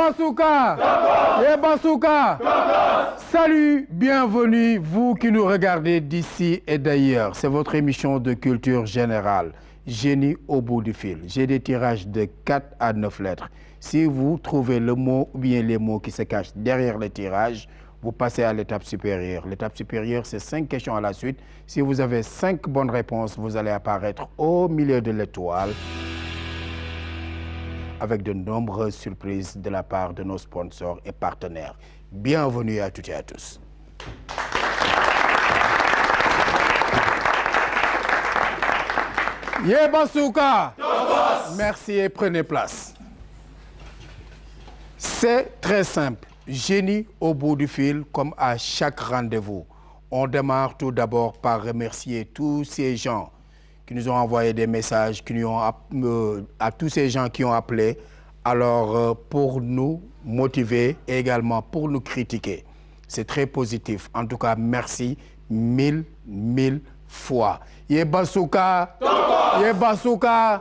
Yebasuka! Yebasuka! Salut, bienvenue, vous qui nous regardez d'ici et d'ailleurs. C'est votre émission de culture générale, Génie au bout du fil. J'ai des tirages de 4 à 9 lettres. Si vous trouvez le mot ou bien les mots qui se cachent derrière le tirage, vous passez à l'étape supérieure. L'étape supérieure, c'est 5 questions à la suite. Si vous avez 5 bonnes réponses, vous allez apparaître au milieu de l'étoile avec de nombreuses surprises de la part de nos sponsors et partenaires. Bienvenue à toutes et à tous. Yebasuka! Merci et prenez place. C'est très simple. Génie au bout du fil, comme à chaque rendez-vous. On démarre tout d'abord par remercier tous ces gens qui nous ont envoyé des messages, à tous ces gens qui ont appelé, alors pour nous motiver et également pour nous critiquer. C'est très positif. En tout cas, merci mille fois. Yebasuka! Yebasuka!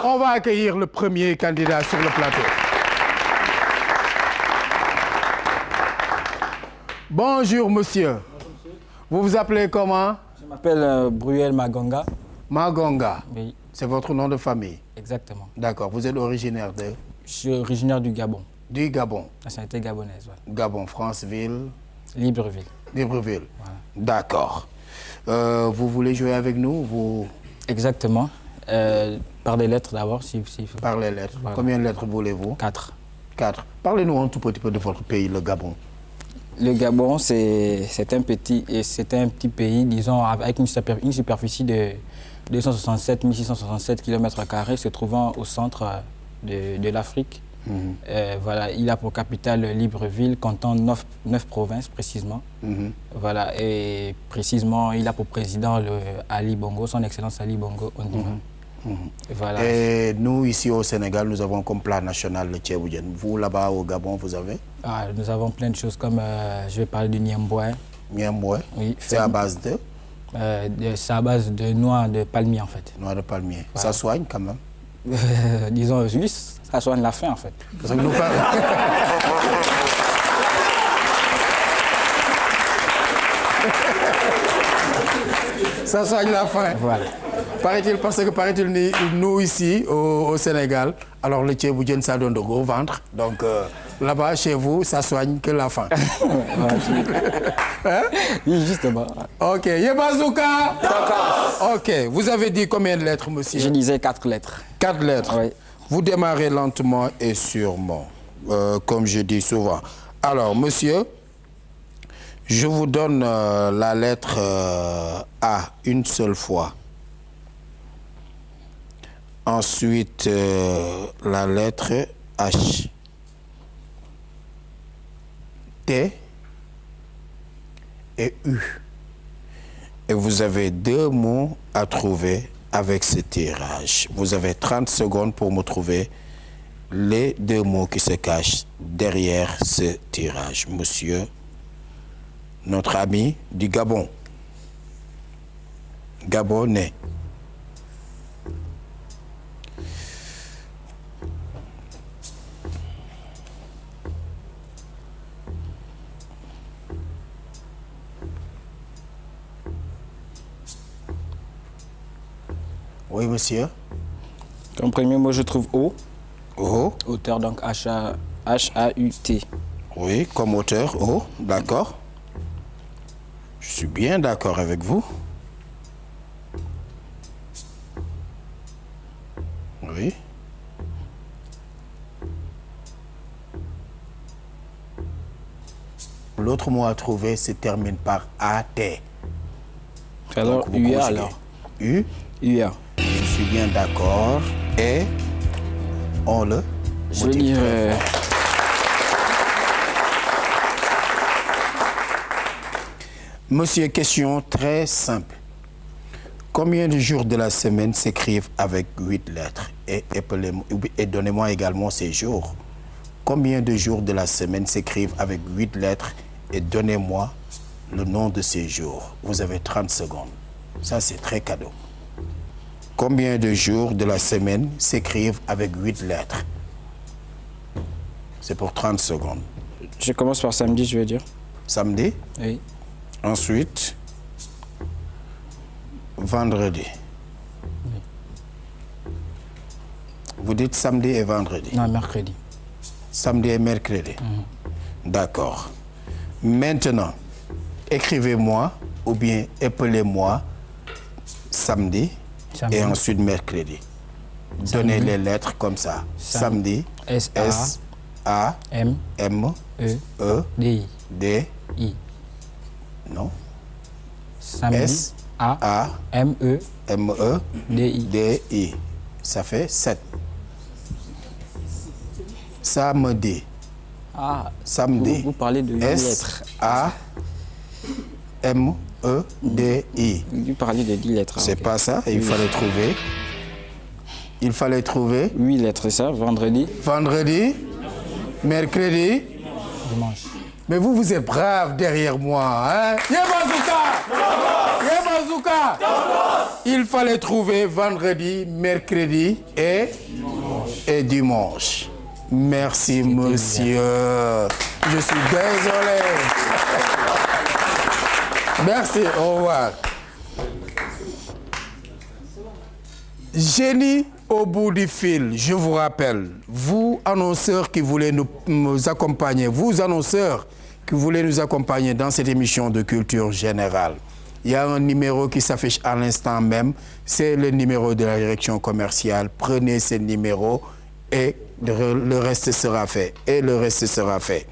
On va accueillir le premier candidat sur le plateau. Bonjour, monsieur. Vous vous appelez comment? Je m'appelle Bruel Magonga. Magonga? Oui. C'est votre nom de famille? Exactement. D'accord. Vous êtes originaire de? Je suis originaire du Gabon. Du Gabon? Nationalité gabonaise, voilà. Gabon, Franceville? Libreville. Libreville. Voilà. D'accord. Vous voulez jouer avec nous? Exactement. Par des lettres d'abord, si. Par les lettres. Voilà. Combien de lettres voulez-vous? 4. 4. Parlez-nous un tout petit peu de votre pays, le Gabon. Le Gabon, c'est un petit pays, disons, avec une superficie de 267 667 km², se trouvant au centre de l'Afrique. Voilà, il a pour capitale Libreville, comptant 9 provinces précisément. Voilà, et précisément, il a pour président Ali Bongo, son Excellence Ali Bongo Ondimba. Voilà. Et nous, ici au Sénégal, nous avons comme plat national le tchéboudienne. Vous, là-bas, au Gabon, vous avez? Nous avons plein de choses comme, je vais parler du Niemboué. Niemboué? Oui. C'est à base de? C'est à base de noix de palmier, en fait. Noix de palmier. Voilà. Ça soigne quand même? Disons, oui, ça soigne la faim, en fait. Parce que nous parlons... Ça soigne la faim. Voilà. Paraît-il, parce que paraît-il, nous ici, au Sénégal, alors le tchéboudienne, ça donne de gros ventre. Donc là-bas, chez vous, ça soigne que la faim. Hein? Oui, justement. Ok. Yebasuka! Ok. Vous avez dit combien de lettres, monsieur? Je disais 4 lettres. 4 lettres. Oui. Vous démarrez lentement et sûrement, comme je dis souvent. Alors, monsieur, je vous donne la lettre A une seule fois. Ensuite, la lettre H. T et U. Et vous avez 2 mots à trouver avec ce tirage. Vous avez 30 secondes pour me trouver les 2 mots qui se cachent derrière ce tirage. Monsieur, notre ami du Gabon. Gabonais. Oui, monsieur. Comme premier mot, je trouve O. O. Auteur, donc H-A-U-T. Oui, comme auteur, O. D'accord. Je suis bien d'accord avec vous. Oui. L'autre mot à trouver se termine par A-T. Alors, UA alors. U. UA. Je suis bien d'accord. Et on le... Je veux dire... Monsieur, question très simple. Combien de jours de la semaine s'écrivent avec 8 lettres? Et donnez-moi également ces jours. Combien de jours de la semaine s'écrivent avec 8 lettres? Et donnez-moi le nom de ces jours. Vous avez 30 secondes. Ça, c'est très cadeau. Combien de jours de la semaine s'écrivent avec 8 lettres? C'est pour 30 secondes. Je commence par samedi, je veux dire. Samedi. Oui. Ensuite, vendredi. Oui. Vous dites samedi et vendredi? Non, mercredi. Samedi et mercredi. D'accord. Maintenant, écrivez-moi ou bien appelez-moi samedi et ensuite mercredi. Donnez les lettres comme ça. Samedi. S-A-M-M-E-D-I. Non. Samedi. S-A-M-E-D-I. Ça fait 7. Samedi. Ah, samedi. Vous parlez de 8 lettres. S-A-M-E-D-I. Vous parlez de 10 lettres. C'est pas ça, il fallait trouver. Il fallait trouver. 8 lettres, c'est ça, vendredi. Vendredi, mercredi. Dimanche. Mais vous êtes braves derrière moi, hein? Yébazouka! Il fallait trouver vendredi, mercredi et dimanche. Merci, monsieur. Je suis désolé. Merci, au revoir. Génie au bout du fil, je vous rappelle, vous annonceurs qui voulez nous accompagner, vous annonceurs qui voulez nous accompagner dans cette émission de culture générale, il y a un numéro qui s'affiche à l'instant même, c'est le numéro de la direction commerciale. Prenez ce numéro et le reste sera fait. Et le reste sera fait.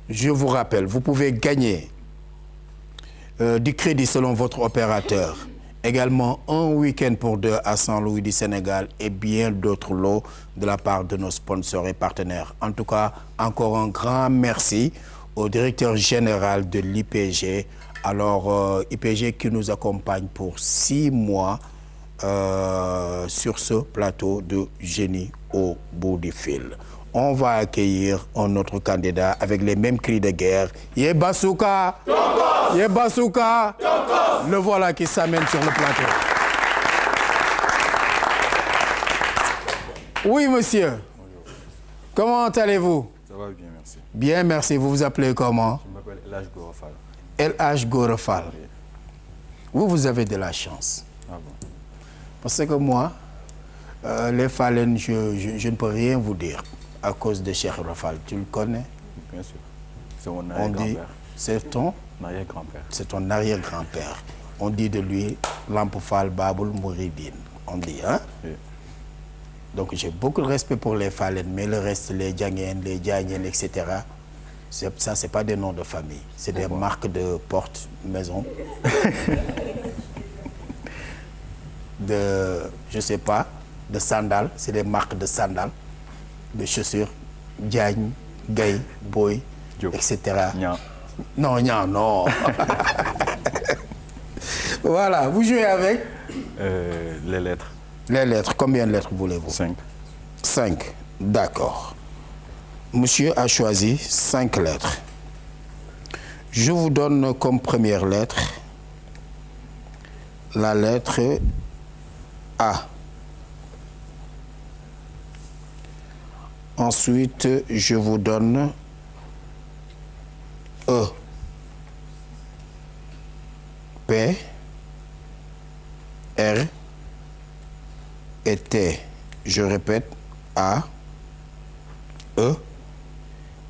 Je vous rappelle, vous pouvez gagner du crédit selon votre opérateur. Également un week-end pour 2 à Saint-Louis du Sénégal et bien d'autres lots de la part de nos sponsors et partenaires. En tout cas, encore un grand merci au directeur général de l'IPG. Alors, IPG qui nous accompagne pour 6 mois sur ce plateau de Génie au bout du fil. On va accueillir un autre candidat avec les mêmes cris de guerre. Yébazouka! Yébazouka! Le voilà qui s'amène sur le plateau. Oui, monsieur. Bonjour. Comment allez-vous? Ça va bien, merci. Bien, merci. Vous vous appelez comment? Je m'appelle El-Hadj Gorofal. El-Hadj Gorofal. Oui. Vous avez de la chance. Ah bon? Parce que moi, les Falen, je ne peux rien vous dire à cause de Cheikh Rafal. Tu le connais? Bien sûr. C'est mon On dit, arrière-grand-père. c'est ton? Arrière-grand-père. C'est ton arrière-grand-père. On dit de lui Lamp Fall Babul Mouridine. On dit, hein? Oui. Donc j'ai beaucoup de respect pour les Falen, mais le reste, les Djangien, les Djangien, etc., ça, c'est pas des noms de famille. C'est des marques de porte, maison. De, je sais pas, de sandales. C'est des marques de sandales, de chaussures. Diagne, Gay, Boy, Diop. etc. Nya. Non, non. Voilà, vous jouez avec Les lettres. les lettres. Combien de lettres voulez-vous? 5. 5. D'accord. Monsieur a choisi 5 lettres. Je vous donne comme première lettre la lettre A. Ensuite, je vous donne E. P. R. Et T. Je répète, A. E.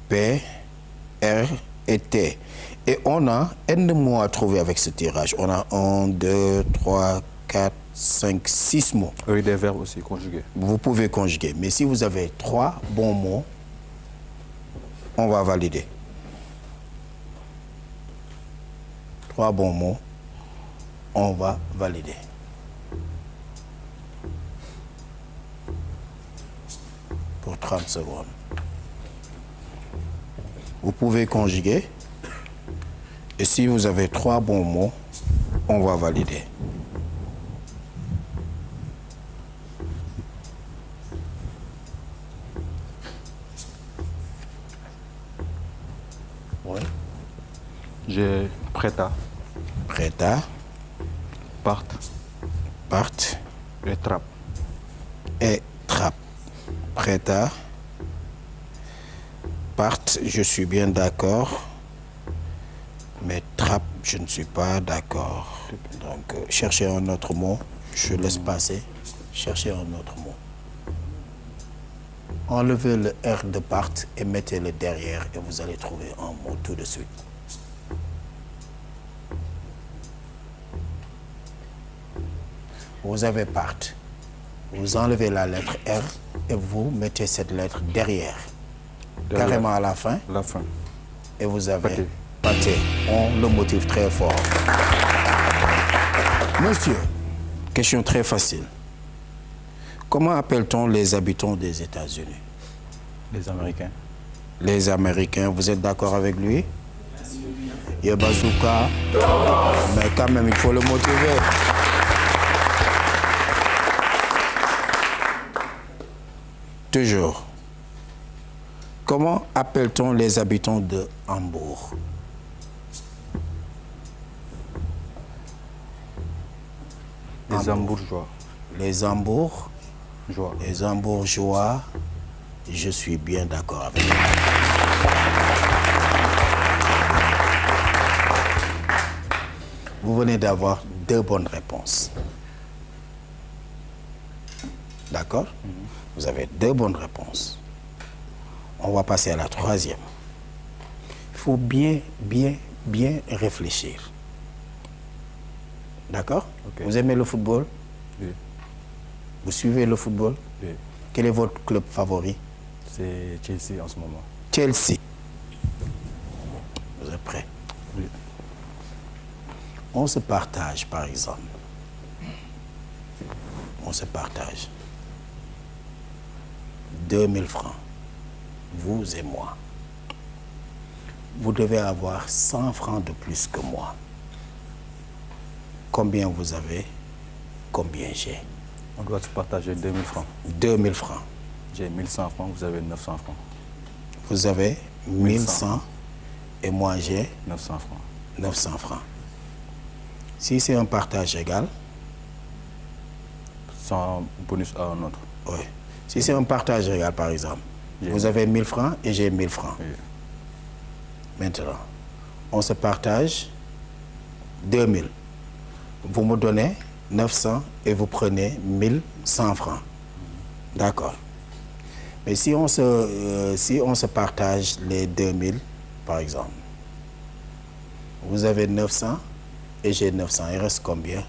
P. R. Et T. Et on a N mots à trouver avec ce tirage. On a 1, 2, 3, 4, 5, 6 mots. Oui, des verbes aussi conjugués. Vous pouvez conjuguer. Mais si vous avez 3 bons mots, on va valider. 3 bons mots, on va valider. Pour 30 secondes. Vous pouvez conjuguer. Et si vous avez 3 bons mots, on va valider. Oui. J'ai prêta, Prêta, parte parte et trappe. et trappe. Prêta, part, je suis bien d'accord. Mais trappe, je ne suis pas d'accord. Donc, cherchez un autre mot. Je laisse passer. Cherchez un autre mot. Enlevez le R de part et mettez-le derrière et vous allez trouver un mot tout de suite. Vous avez part. Vous enlevez la lettre R et vous mettez cette lettre derrière. Carrément à la fin. La fin. Et vous avez Pâté. pâté. On le motive très fort. Monsieur, question très facile. Comment appelle-t-on les habitants des États-Unis? Les Américains. Les Américains, vous êtes d'accord avec lui? Il y a bazooka, mais quand même, il faut le motiver. Toujours. Comment appelle-t-on les habitants de Hambourg? Les Hambourgeois. Les Hambourg, Joie. les Hambourgeois, je suis bien d'accord avec vous. Vous venez d'avoir 2 bonnes réponses. D'accord? Vous avez 2 bonnes réponses. On va passer à la 3e. Il faut bien réfléchir. D'accord? Ok. Vous aimez le football? Oui. Vous suivez le football? Oui. Quel est votre club favori? C'est Chelsea en ce moment. Chelsea. Vous êtes prêts? Oui. On se partage, par exemple. On se partage. 2000 francs. Vous et moi. Vous devez avoir 100 francs de plus que moi. Combien vous avez? Combien j'ai? On doit se partager 2000 francs. 2000 francs. J'ai 1100 francs, vous avez 900 francs. Vous avez 1100 et moi j'ai 900 francs. 900 francs. Si c'est un partage égal, Sans bonus à un autre. oui. Si c'est un partage égal, par exemple, J'ai vous avez 1000 francs et j'ai 1000 francs. Oui. Maintenant, on se partage 2000. Vous me donnez 900 et vous prenez 1100 francs. D'accord. Mais si on se partage les 2000, par exemple, vous avez 900 et j'ai 900. Il reste combien?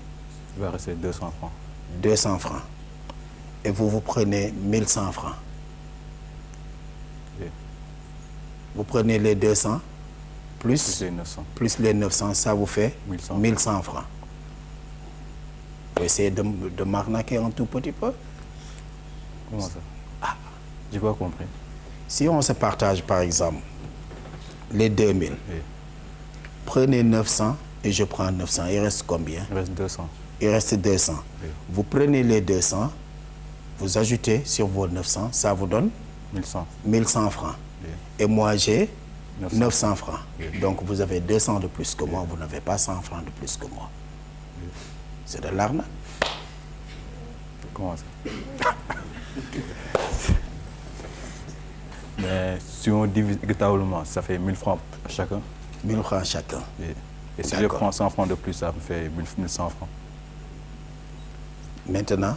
Il va rester 200 francs. 200 francs. Et vous prenez 1100 francs. Oui. Vous prenez les 200 Plus les 900. plus les 900, ça vous fait 1100. 1100 francs. Vous essayez de m'arnaquer un tout petit peu. Comment ça? J'ai pas compris. Si on se partage, par exemple, les 2000, Oui. prenez 900 et je prends 900. Il reste combien? Il reste 200. Il reste 200. Oui. Vous prenez les 200, vous ajoutez sur vos 900, ça vous donne 1100. 1100 francs. Oui. Et moi, j'ai 900. 900 francs. Oui. Donc, vous avez 200 de plus que moi, vous n'avez pas 100 francs de plus que moi. C'est de l'arnaque. Comment ça? Mais si on divise équitablement, ça fait 1000 francs à chacun. 1000 francs chacun. Et si je D'accord. prends 100 francs de plus, ça me fait 1100 francs. Maintenant,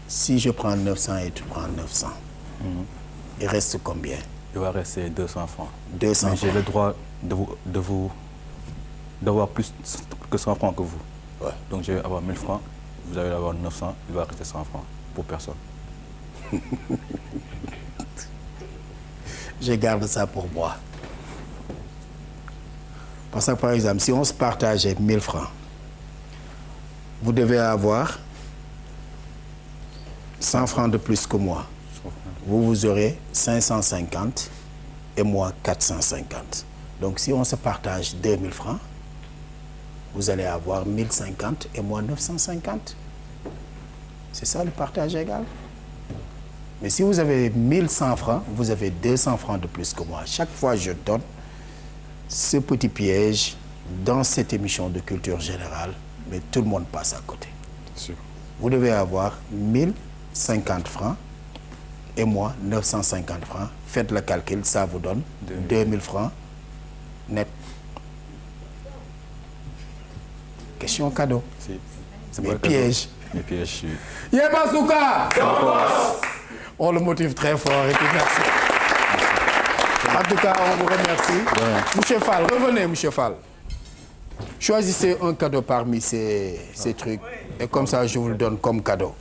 si je prends 900 et tu prends 900, il reste combien? Il va rester 200 francs. 200 Mais j'ai francs. le droit d'avoir plus que 100 francs que vous. Ouais. Donc je vais avoir 1000 francs, vous allez avoir 900, il va rester 100 francs pour personne. Je garde ça pour moi. Parce que, par exemple, si on se partageait 1000 francs, vous devez avoir 100 francs de plus que moi. Vous aurez 550 et moi 450. Donc, si on se partage 2000 francs, vous allez avoir 1050 et moi 950. C'est ça le partage égal. Mais si vous avez 1100 francs, vous avez 200 francs de plus que moi. Chaque fois, je donne ce petit piège dans cette émission de culture générale, mais tout le monde passe à côté. Sûr. Vous devez avoir 1050 francs et moi 950 francs. Faites le calcul, ça vous donne 2000 francs net. Question cadeau. C'est Mes pièges. Les pièges. Yebasuka! On le motive très fort et puis merci. En tout cas, on vous remercie. Ouais. Monsieur Fall, revenez, Monsieur Fall. Choisissez un cadeau parmi ces trucs. Et comme ça, je vous le donne comme cadeau.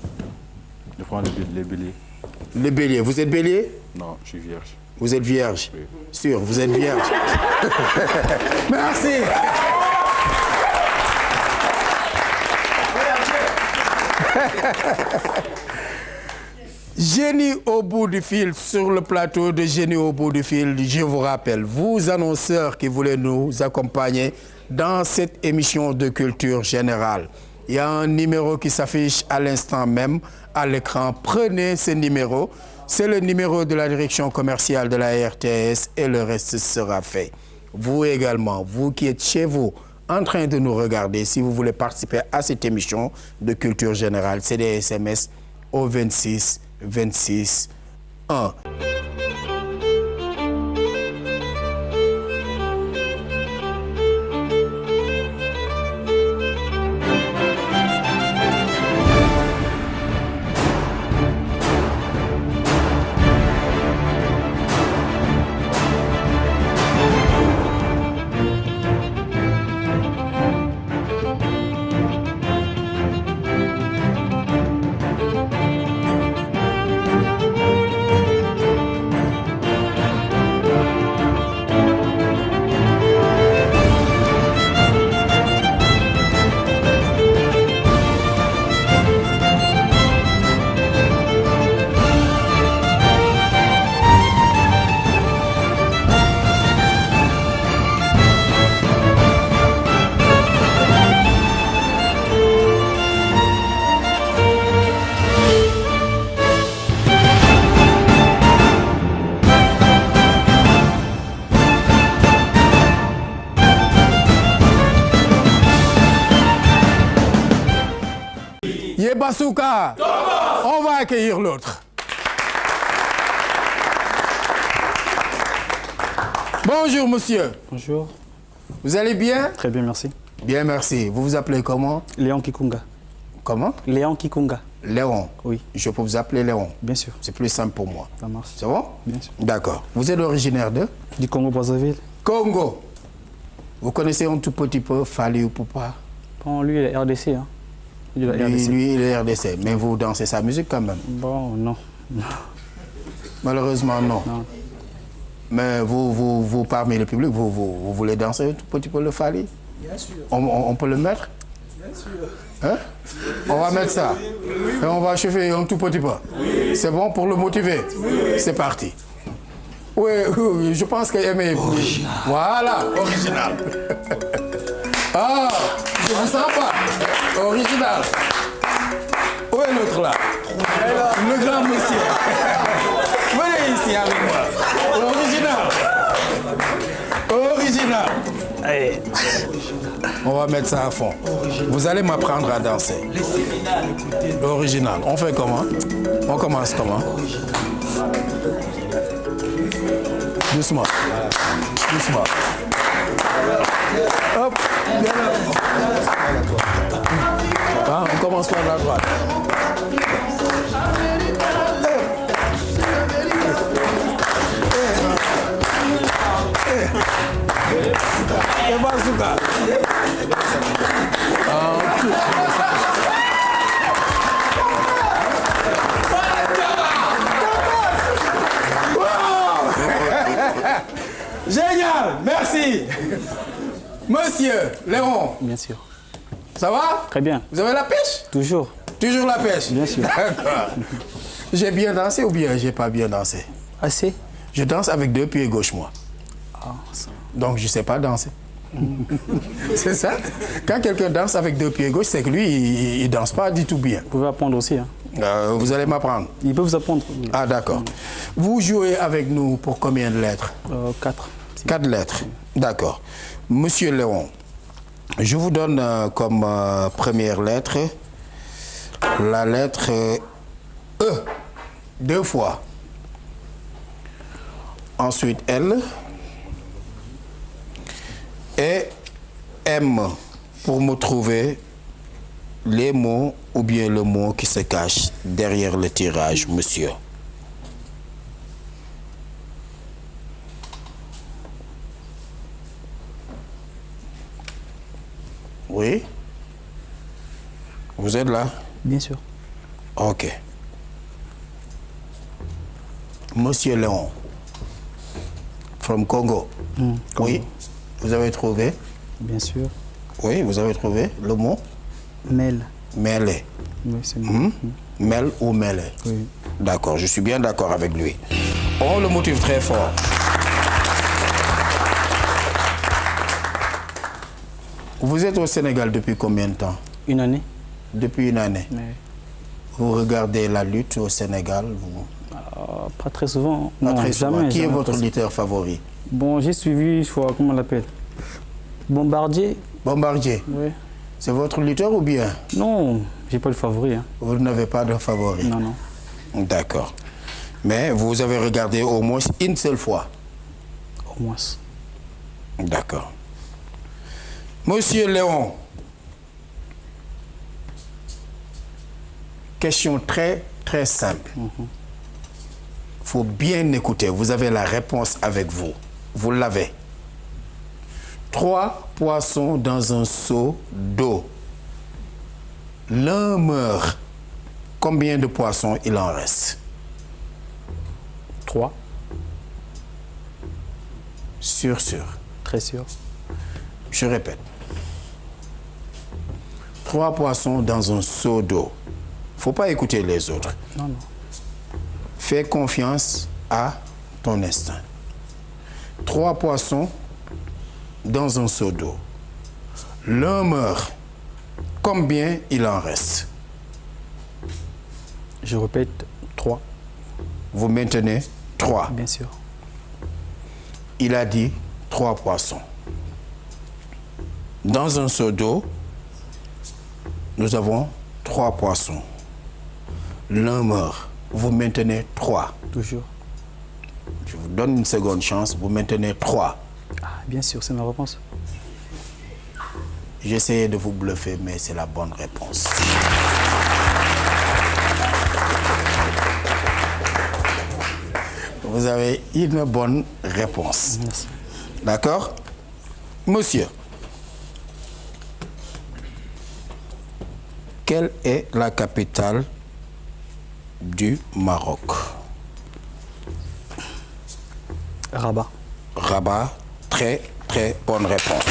Je prends les béliers. Les béliers. Vous êtes bélier? Non, je suis vierge. Vous êtes vierge? Oui. Sûr, vous êtes vierge. Merci. Génie au bout du fil, sur le plateau de Génie au bout du fil, je vous rappelle, vous annonceurs qui voulez nous accompagner dans cette émission de culture générale. Il y a un numéro qui s'affiche à l'instant même à l'écran. Prenez ce numéro. C'est le numéro de la direction commerciale de la RTS et le reste sera fait. Vous également, vous qui êtes chez vous, en train de nous regarder, si vous voulez participer à cette émission de culture générale, c'est des SMS au 26 26 1. Yebasuka, on va accueillir l'autre. Bonjour monsieur. Bonjour. Vous allez bien? Très bien, merci. Bien, merci. Vous vous appelez comment? Léon Kikunga. Comment? Léon Kikunga. Léon. Oui. Je peux vous appeler Léon? Bien sûr. C'est plus simple pour moi. Ça marche. C'est bon? Bien sûr. D'accord. Vous êtes originaire de? Du Congo-Brazzaville. Congo. Vous connaissez un tout petit peu Fally Ipupa? Bon, lui, il est RDC. Hein. Il est RDC. Lui, il est RDC. Mais vous dansez sa musique quand même? Bon, non. Malheureusement, non. Non. Mais vous parmi le public, vous voulez danser un tout petit peu le Fally? Bien sûr. On peut le mettre? Bien sûr. Hein? On va mettre ça. Et on va chauffer un tout petit peu. Oui. C'est bon pour le motiver? Oui. C'est parti. Oui, oui, je pense qu'il aimait. Original. Voilà, original. Ah, je ne vous sens pas. Original. Où est l'autre là? Le grand monsieur. Venez ici avec moi. Original. Original. Allez. On va mettre ça à fond. Original. Vous allez m'apprendre à danser. Original. On fait comment? On commence comment? Doucement. Doucement. Hop. Ah, on commence par la droite. Yebasuka. Génial, merci. Monsieur Léon. Bien sûr. Ça va? Très bien. Vous avez la pêche? Toujours. Toujours la pêche? Bien sûr. D'accord. J'ai bien dansé ou bien j'ai pas bien dansé? Assez? Je danse avec deux pieds gauche, moi. Ah, ça. Donc je sais pas danser. C'est ça? Quand quelqu'un danse avec deux pieds gauche, c'est que lui, il danse pas du tout bien. Vous pouvez apprendre aussi. Hein. Vous allez m'apprendre? Il peut vous apprendre. Ah, d'accord. Vous jouez avec nous pour combien de lettres? 4. 4 lettres. D'accord. Monsieur Léon, je vous donne comme première lettre la lettre E. 2 fois. Ensuite, L. Et M pour me trouver les mots ou bien le mot qui se cache derrière le tirage, monsieur. Oui? Vous êtes là? Bien sûr. Ok. Monsieur Léon, from Congo. Oui, vous avez trouvé? Bien sûr. Oui, vous avez trouvé le mot? Mel. Mêlé. Oui, c'est Mel. Mêle ou mêlé? Oui. D'accord, je suis bien d'accord avec lui. On le motive très fort. Vous êtes au Sénégal depuis combien de temps? Une année. Depuis une année. Mais, Vous regardez la lutte au Sénégal? pas très souvent. Pas Non, très souvent. jamais. Qui est jamais votre presque. lutteur favori? Bon, j'ai suivi, je crois, comment on l'appelle? Bombardier. Bombardier. Oui. C'est votre lutteur ou bien Non, j'ai pas le favori. Hein. vous n'avez pas de favori? Non, non. D'accord. Mais vous avez regardé au moins une seule fois? Au moins. D'accord. Monsieur Léon, question très, très simple. Il faut bien écouter. Vous avez la réponse avec vous. Vous l'avez. 3 poissons dans un seau d'eau. L'un meurt. Combien de poissons il en reste? 3. Sûr. Très sûr. Je répète. 3 poissons dans un seau d'eau. Faut pas écouter les autres. Non, non. Fais confiance à ton instinct. 3 poissons dans un seau d'eau. L'un meurt. Combien il en reste? Je répète, 3. Vous maintenez 3. Bien sûr. Il a dit 3 poissons. Dans un seau d'eau, nous avons 3 poissons. L'un meurt. Vous maintenez 3. Toujours. Je vous donne une seconde chance. Vous maintenez 3. Ah, bien sûr, c'est ma réponse. J'essayais de vous bluffer, mais c'est la bonne réponse. Vous avez une bonne réponse. Merci. D'accord? Monsieur, quelle est la capitale du Maroc? Rabat. Rabat, très, très bonne réponse.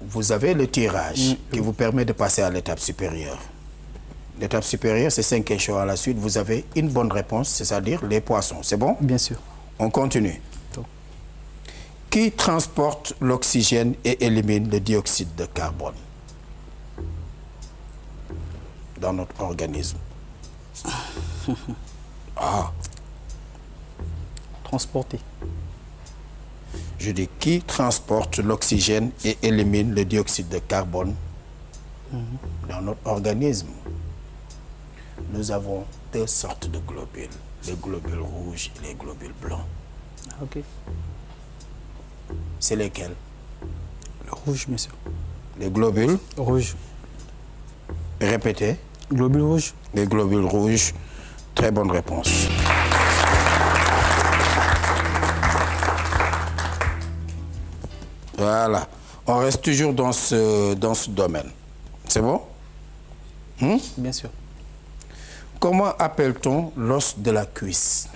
Vous avez le tirage qui vous permet de passer à l'étape supérieure. L'étape supérieure, c'est 5 questions à la suite. Vous avez une bonne réponse, c'est-à-dire les poissons. C'est bon? Bien sûr. On continue. Donc. Qui transporte l'oxygène et élimine le dioxyde de carbone dans notre organisme? Ah, Transporter. je dis qui transporte l'oxygène et élimine le dioxyde de carbone dans notre organisme? Nous avons 2 sortes de globules, les globules rouges et les globules blancs. Ah, ok. C'est lesquels? Le rouge, bien sûr. Les globules, Rouge. répétez, Globule rouge. les globules rouges. Très bonne réponse. Voilà. On reste toujours dans ce domaine. C'est bon? Bien sûr. Comment appelle-t-on l'os de la cuisse?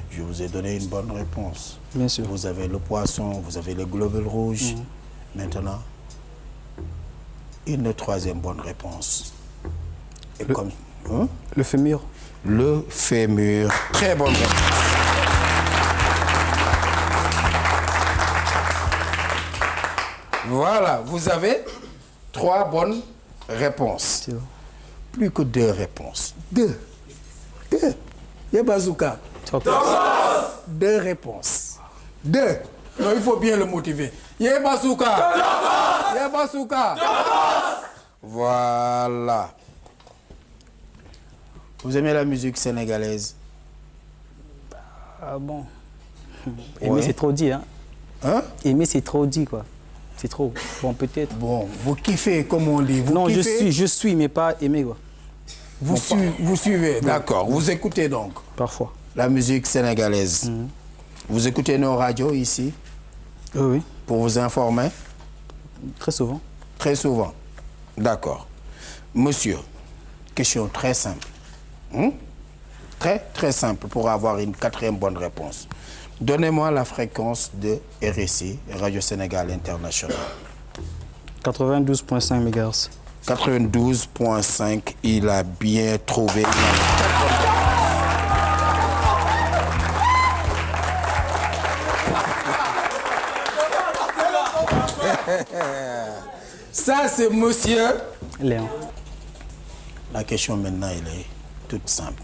Je vous ai donné une bonne réponse. Bien sûr. Vous avez le poisson, vous avez les globules rouges. Maintenant, une 3e bonne réponse. Et comme, Le fémur. le fémur. Très bonne réponse. Voilà, vous avez 3 bonnes réponses. C'est bon. Plus que 2 réponses. 2. Il y a bazooka. Ok. 2 réponses. 2. Non, il faut bien le motiver. Yebasuka. Yebasuka. Voilà. Vous aimez la musique sénégalaise? Ah bon. Ouais. Aimer, c'est trop dit, hein. Hein? Aimer, c'est trop dit, quoi. C'est trop. Bon, peut-être. Bon, vous kiffez, comme on dit. Vous Non, kiffez? je suis, mais pas aimer, quoi. Vous suivez, d'accord. Vous écoutez donc Parfois. la musique sénégalaise. Vous écoutez nos radios ici Oui, pour vous informer? très souvent. Très souvent. D'accord. Monsieur, question très simple. Très simple pour avoir une 4e bonne réponse. Donnez-moi la fréquence de RSI, Radio Sénégal International. 92,5 MHz. 92,5, il a bien trouvé. Ça, c'est monsieur. Léon. La question maintenant, elle est toute simple.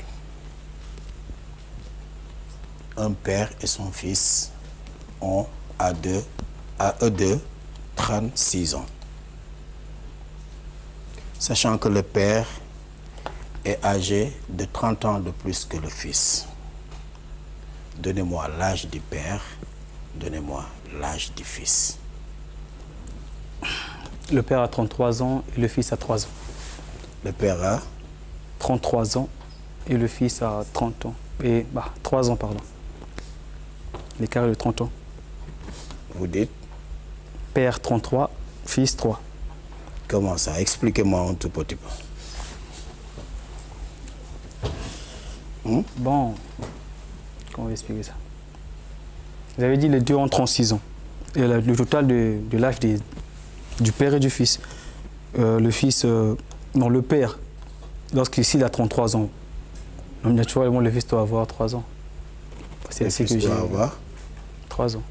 Un père et son fils ont à eux deux 36 ans. Sachant que le père est âgé de 30 ans de plus que le fils. Donnez-moi l'âge du père, donnez-moi l'âge du fils. Le père a 33 ans et le fils a 3 ans. Le père a 33 ans et le fils a 30 ans. 3 ans, pardon. L'écart est de 30 ans. Vous dites? Père 33, fils 3. Comment ça? Expliquez-moi un tout petit peu. Bon, comment on va expliquer ça? Vous avez dit les deux ont 36 ans. Et le total de l'âge du père et du fils. Le fils, non, le père, lorsqu'il a 33 ans, naturellement, le fils doit avoir 3 ans. C'est ce que j'ai. Avoir 3 ans.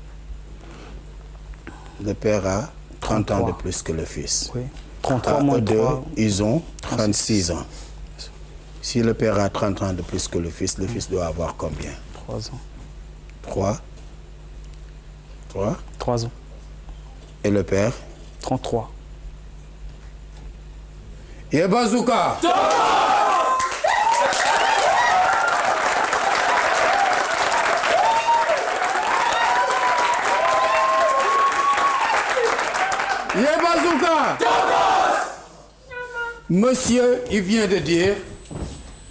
Le père a 30 ans 33. de plus que le fils. Oui. 33 À moins eux deux, 3. ils ont 36 ans. Si le père a 30 ans de plus que le fils doit avoir combien? 3 ans. 3. 3 ans. Et le père? 33. Et Bazooka! Bazooka! Monsieur, il vient de dire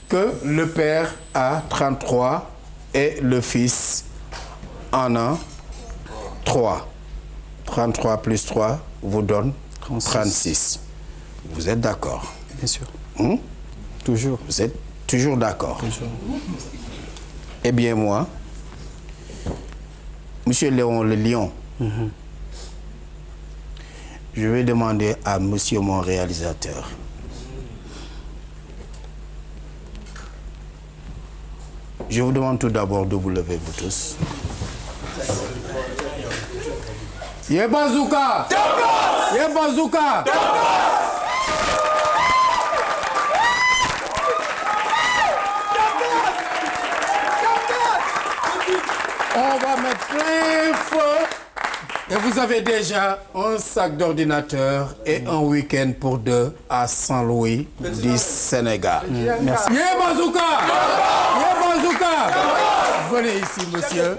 que le père a 33 et le fils en a 3. 33 plus 3 vous donne 36. Vous êtes d'accord? Bien sûr. Toujours. Vous êtes toujours d'accord? Toujours. Eh bien moi, Monsieur Léon le Lion, je vais demander à monsieur mon réalisateur je vous demande tout d'abord de vous lever, vous tous. Yebazooka! Yebazooka! On va mettre plein feu. Et vous avez déjà un sac d'ordinateur et un week-end pour 2 à Saint-Louis du Sénégal. Merci. Yebazooka! Yebazooka! Venez ici, monsieur.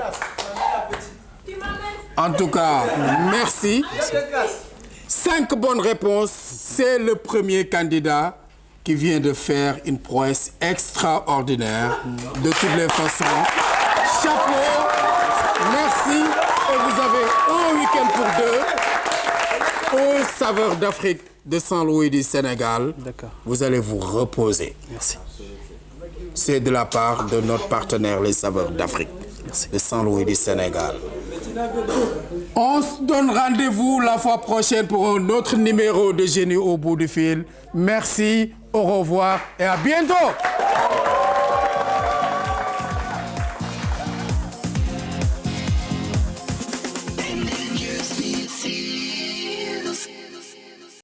En tout cas, merci. 5 bonnes réponses. C'est le premier candidat qui vient de faire une prouesse extraordinaire. De toutes les façons. Chapeau. Merci. Et vous avez un week-end pour 2 aux saveurs d'Afrique de Saint-Louis du Sénégal. D'accord. Vous allez vous reposer. Merci. C'est de la part de notre partenaire, les saveurs d'Afrique de Saint-Louis du Sénégal. On se donne rendez-vous la fois prochaine pour un autre numéro de Génie au bout du fil. Merci, au revoir et à bientôt.